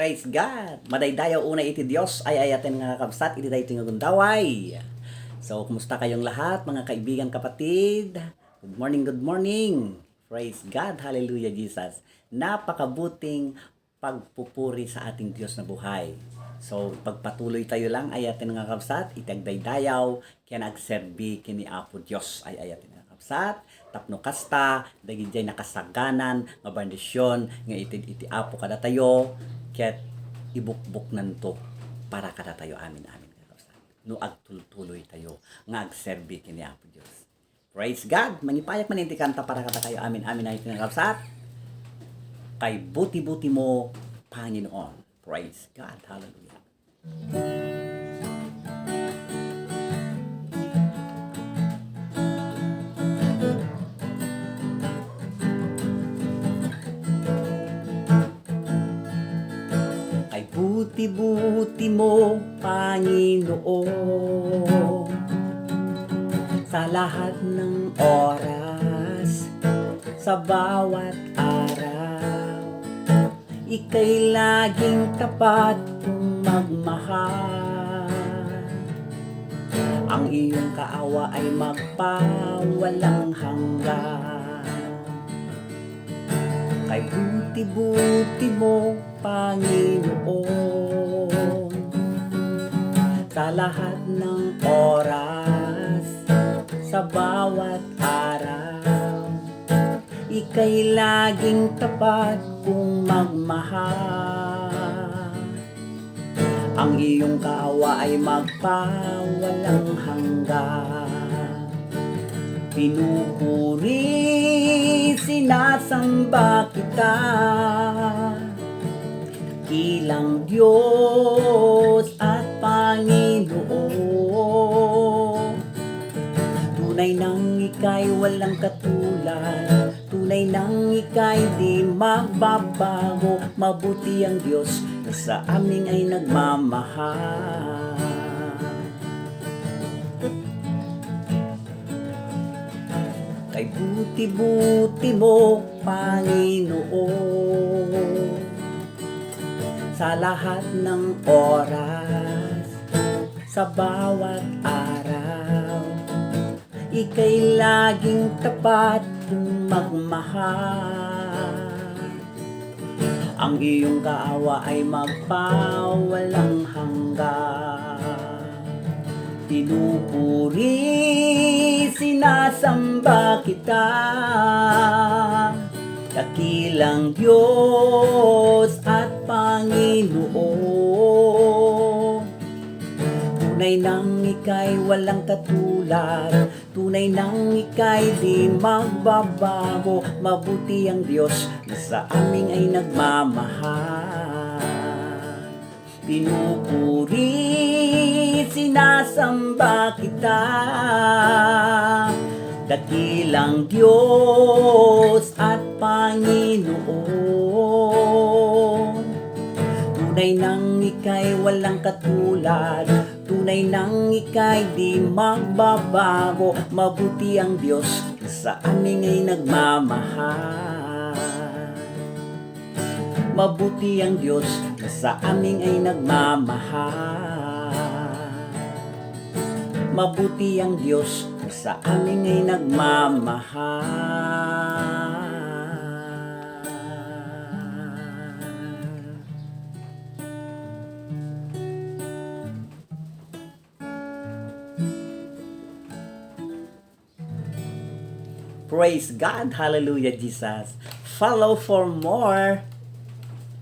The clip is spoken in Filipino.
Praise God! Madaydayaw una iti Diyos ay ayaten nga kabsat iti dahi tinagundaway. So, kumusta kayong lahat mga kaibigan kapatid? Good morning, good morning! Praise God! Hallelujah, Jesus! Napakabuting pagpupuri sa ating Diyos na buhay. So, pagpatuloy tayo lang ayaten nga kabsat, itagdaydayaw, kaya nagserbi kini Apo Diyos ay ayaten nga kabsat, tapno kasta, dagiti nakasaganan, nga bandisyon, nga iti Apo kada tayo, ket ibukbuk nanto para kada tayo amin no agtultuloy tayo nga agserbi kini Apo Dios. Praise God! Manipayak maninti kanta para kada tayo amin ay tinakapsat kay buti-buti mo Panginoon. Praise God! Hallelujah! Buti-buti mo, Panginoon, sa lahat ng oras, sa bawat araw. Ika'y laging tapat kung magmahal. Ang iyong kaawa ay magpawalang hanggan. Kay buti-buti mo, Panginoon, sa lahat ng oras, sa bawat araw, ika'y laging tapat kung magmahal. Ang iyong kaawa ay magpawalang hanggan. Pinupuri, sinasamba kita, kilang Diyos at Panginoon. Tunay nang ika'y walang katulad, tunay nang ika'y di magbabago. Mabuti ang Diyos na sa amin ay nagmamahal. Kay buti-buti mo, Panginoon, sa lahat ng oras, sa bawat araw, ika'y laging tapat kung magmahal. Ang iyong kaawa ay magpawalang hanggan. Pinupuri, sinasamba kita, dakilang Diyos at Panginoon. Tunay nang ika'y walang katulad, tunay nang ika'y di magbabago. Mabuti ang Diyos na sa amin ay nagmamahal. Pinupuri, sinasamba kita, dakilang Diyos at Panginoon. Tunay nang ika'y walang katulad, tunay nang ika'y di magbabago. Mabuti ang Diyos sa amin ay nagmamahal. Mabuti ang Diyos sa amin ay nagmamahal. Mabuti ang Diyos sa amin ay nagmamahal. Praise God! Hallelujah, Jesus! Follow for more